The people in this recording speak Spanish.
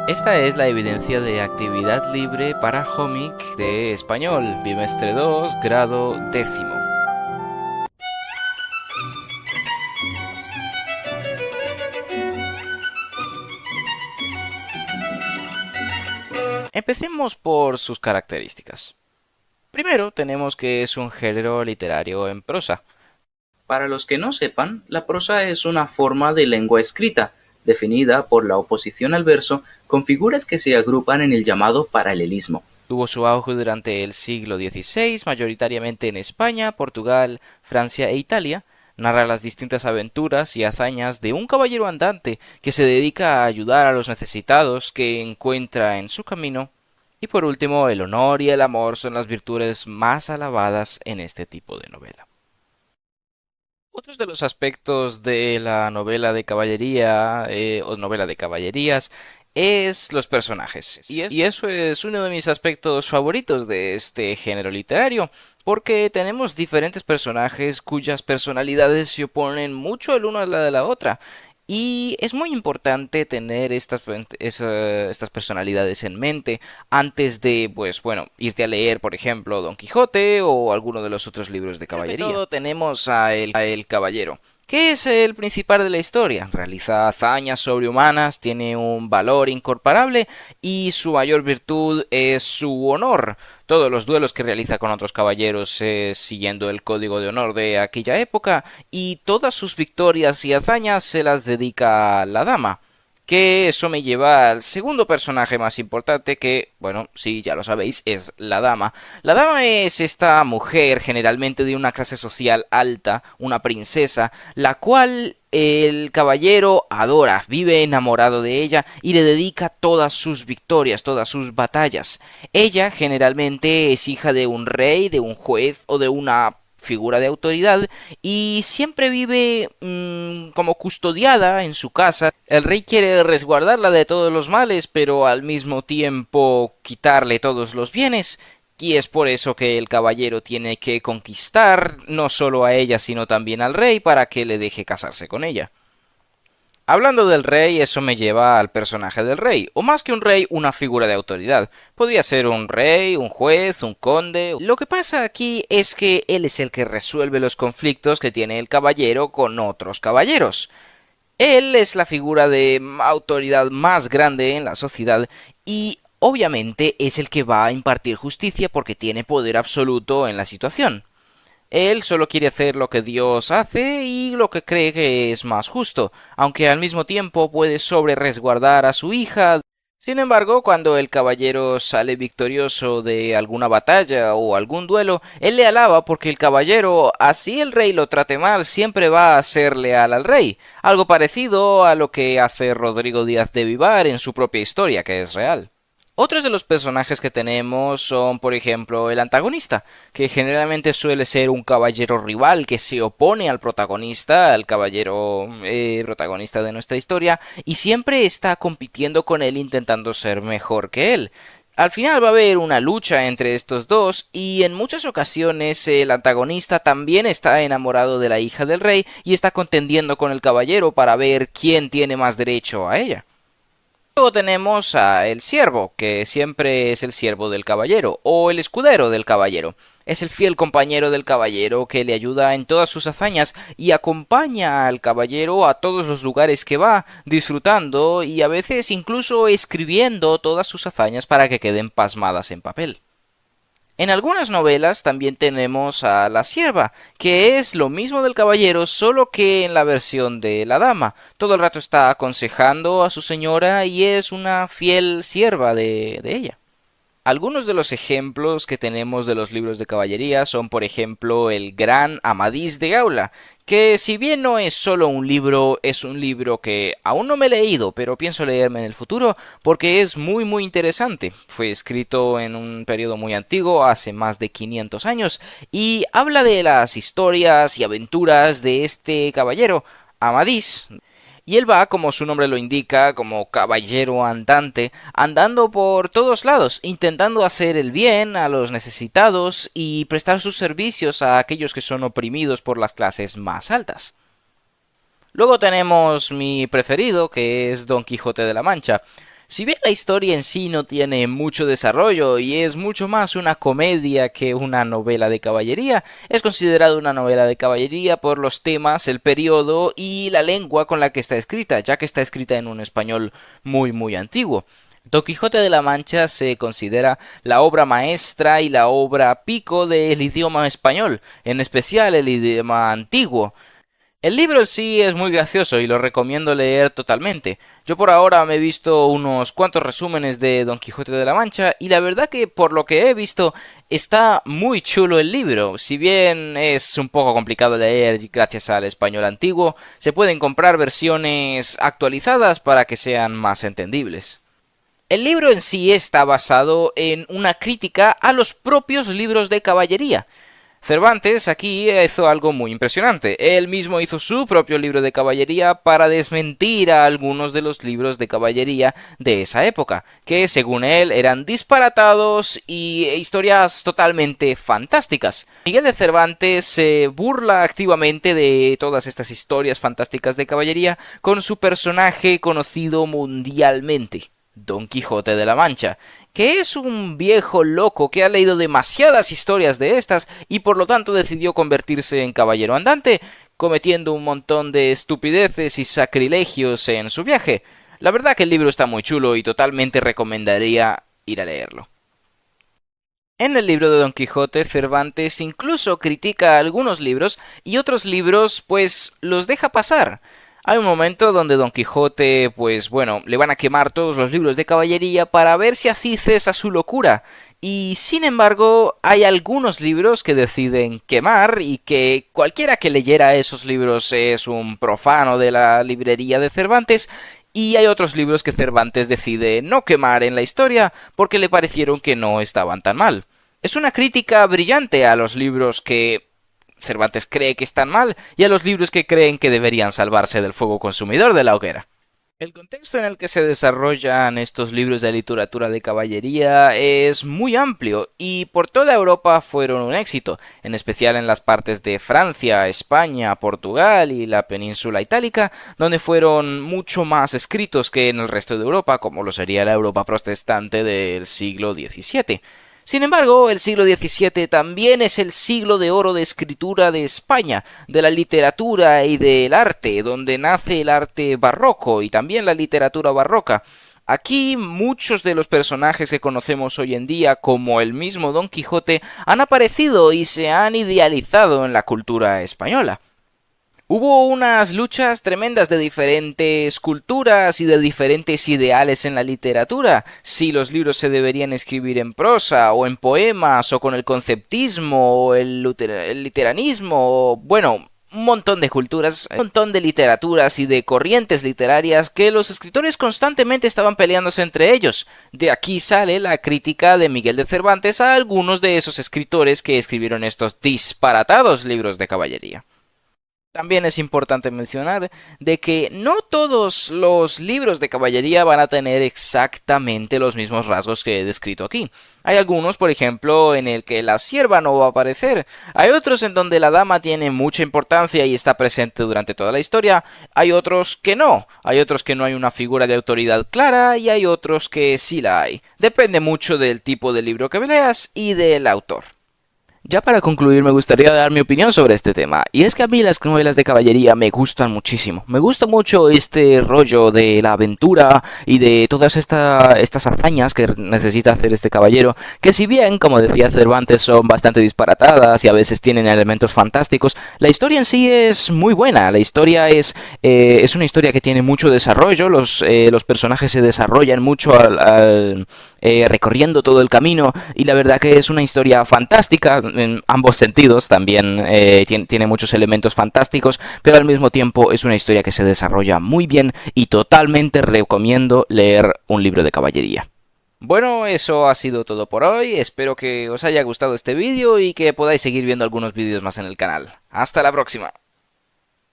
Esta es la evidencia de actividad libre para Homic de español, bimestre 2, grado décimo. Empecemos por sus características. Primero tenemos que es un género literario en prosa. Para los que no sepan, la prosa es una forma de lengua escrita, definida por la oposición al verso con figuras que se agrupan en el llamado paralelismo. Tuvo su auge durante el siglo XVI, mayoritariamente en España, Portugal, Francia e Italia. Narra las distintas aventuras y hazañas de un caballero andante que se dedica a ayudar a los necesitados que encuentra en su camino. Y por último, el honor y el amor son las virtudes más alabadas en este tipo de novela. Otros de los aspectos de la novela de caballería o novela de caballerías es los personajes. Y eso es uno de mis aspectos favoritos de este género literario, porque tenemos diferentes personajes cuyas personalidades se oponen mucho el uno a la de la otra. Y es muy importante tener estas personalidades en mente antes de, pues bueno, irte a leer, por ejemplo, Don Quijote o alguno de los otros libros de caballería. Primero de todo tenemos a el caballero, que es el principal de la historia. Realiza hazañas sobrehumanas, tiene un valor incomparable y su mayor virtud es su honor. Todos los duelos que realiza con otros caballeros es siguiendo el código de honor de aquella época y todas sus victorias y hazañas se las dedica a la dama. Que eso me lleva al segundo personaje más importante que, bueno, sí, ya lo sabéis, es la dama. La dama es esta mujer generalmente de una clase social alta, una princesa, la cual el caballero adora, vive enamorado de ella y le dedica todas sus victorias, todas sus batallas. Ella generalmente es hija de un rey, de un juez o de una figura de autoridad y siempre vive como custodiada en su casa. El rey quiere resguardarla de todos los males, pero al mismo tiempo quitarle todos los bienes. Y es por eso que el caballero tiene que conquistar no solo a ella, sino también al rey para que le deje casarse con ella. Hablando del rey, eso me lleva al personaje del rey, o más que un rey, una figura de autoridad. Podría ser un rey, un juez, un conde. Lo que pasa aquí es que él es el que resuelve los conflictos que tiene el caballero con otros caballeros. Él es la figura de autoridad más grande en la sociedad y obviamente es el que va a impartir justicia porque tiene poder absoluto en la situación. Él solo quiere hacer lo que Dios hace y lo que cree que es más justo, aunque al mismo tiempo puede resguardar a su hija. Sin embargo, cuando el caballero sale victorioso de alguna batalla o algún duelo, él le alaba porque el caballero, así el rey lo trate mal, siempre va a ser leal al rey, algo parecido a lo que hace Rodrigo Díaz de Vivar en su propia historia, que es real. Otros de los personajes que tenemos son, por ejemplo, el antagonista, que generalmente suele ser un caballero rival que se opone al protagonista, al caballero protagonista de nuestra historia, y siempre está compitiendo con él intentando ser mejor que él. Al final va a haber una lucha entre estos dos y en muchas ocasiones el antagonista también está enamorado de la hija del rey y está contendiendo con el caballero para ver quién tiene más derecho a ella. Luego tenemos a el siervo, que siempre es el siervo del caballero, o el escudero del caballero. Es el fiel compañero del caballero que le ayuda en todas sus hazañas y acompaña al caballero a todos los lugares que va, disfrutando y a veces incluso escribiendo todas sus hazañas para que queden pasmadas en papel. En algunas novelas también tenemos a la sierva, que es lo mismo del caballero, solo que en la versión de la dama. Todo el rato está aconsejando a su señora y es una fiel sierva de ella. Algunos de los ejemplos que tenemos de los libros de caballería son, por ejemplo, el Gran Amadís de Gaula, que si bien no es solo un libro, es un libro que aún no me he leído, pero pienso leerme en el futuro porque es muy interesante. Fue escrito en un periodo muy antiguo, hace más de 500 años, y habla de las historias y aventuras de este caballero, Amadís. Y él va, como su nombre lo indica, como caballero andante, andando por todos lados, intentando hacer el bien a los necesitados y prestar sus servicios a aquellos que son oprimidos por las clases más altas. Luego tenemos mi preferido, que es Don Quijote de la Mancha. Si bien la historia en sí no tiene mucho desarrollo y es mucho más una comedia que una novela de caballería, es considerado una novela de caballería por los temas, el periodo y la lengua con la que está escrita, ya que está escrita en un español muy antiguo. Don Quijote de la Mancha se considera la obra maestra y la obra pico del idioma español, en especial el idioma antiguo. El libro en sí es muy gracioso y lo recomiendo leer totalmente. Yo por ahora me he visto unos cuantos resúmenes de Don Quijote de la Mancha y la verdad que por lo que he visto está muy chulo el libro. Si bien es un poco complicado de leer gracias al español antiguo, se pueden comprar versiones actualizadas para que sean más entendibles. El libro en sí está basado en una crítica a los propios libros de caballería. Cervantes aquí hizo algo muy impresionante. Él mismo hizo su propio libro de caballería para desmentir a algunos de los libros de caballería de esa época, que según él eran disparatados y historias totalmente fantásticas. Miguel de Cervantes se burla activamente de todas estas historias fantásticas de caballería con su personaje conocido mundialmente, Don Quijote de la Mancha, que es un viejo loco que ha leído demasiadas historias de estas y por lo tanto decidió convertirse en caballero andante, cometiendo un montón de estupideces y sacrilegios en su viaje. La verdad que el libro está muy chulo y totalmente recomendaría ir a leerlo. En el libro de Don Quijote, Cervantes incluso critica algunos libros y otros libros pues los deja pasar. Hay un momento donde Don Quijote, pues bueno, le van a quemar todos los libros de caballería para ver si así cesa su locura. Y sin embargo, hay algunos libros que deciden quemar y que cualquiera que leyera esos libros es un profano de la librería de Cervantes. Y hay otros libros que Cervantes decide no quemar en la historia porque le parecieron que no estaban tan mal. Es una crítica brillante a los libros que Cervantes cree que están mal y a los libros que creen que deberían salvarse del fuego consumidor de la hoguera. El contexto en el que se desarrollan estos libros de literatura de caballería es muy amplio y por toda Europa fueron un éxito, en especial en las partes de Francia, España, Portugal y la península itálica, donde fueron mucho más escritos que en el resto de Europa, como lo sería la Europa protestante del siglo XVII. Sin embargo, el siglo XVII también es el siglo de oro de escritura de España, de la literatura y del arte, donde nace el arte barroco y también la literatura barroca. Aquí muchos de los personajes que conocemos hoy en día, como el mismo Don Quijote, han aparecido y se han idealizado en la cultura española. Hubo unas luchas tremendas de diferentes culturas y de diferentes ideales en la literatura, si los libros se deberían escribir en prosa o en poemas o con el conceptismo o el literanismo, o, bueno, un montón de culturas, un montón de literaturas y de corrientes literarias que los escritores constantemente estaban peleándose entre ellos. De aquí sale la crítica de Miguel de Cervantes a algunos de esos escritores que escribieron estos disparatados libros de caballería. También es importante mencionar de que no todos los libros de caballería van a tener exactamente los mismos rasgos que he descrito aquí. Hay algunos, por ejemplo, en el que la sierva no va a aparecer. Hay otros en donde la dama tiene mucha importancia y está presente durante toda la historia. Hay otros que no. Hay otros que no hay una figura de autoridad clara y hay otros que sí la hay. Depende mucho del tipo de libro que leas y del autor. Ya para concluir me gustaría dar mi opinión sobre este tema, y es que a mí las novelas de caballería me gustan muchísimo. Me gusta mucho este rollo de la aventura y de todas estas hazañas que necesita hacer este caballero, que si bien, como decía Cervantes, son bastante disparatadas y a veces tienen elementos fantásticos, la historia en sí es muy buena. La historia es una historia que tiene mucho desarrollo, los personajes se desarrollan mucho recorriendo todo el camino, y la verdad que es una historia fantástica en ambos sentidos. También tiene muchos elementos fantásticos, pero al mismo tiempo es una historia que se desarrolla muy bien y totalmente recomiendo leer un libro de caballería. Bueno, eso ha sido todo por hoy. Espero que os haya gustado este vídeo y que podáis seguir viendo algunos vídeos más en el canal. Hasta la próxima.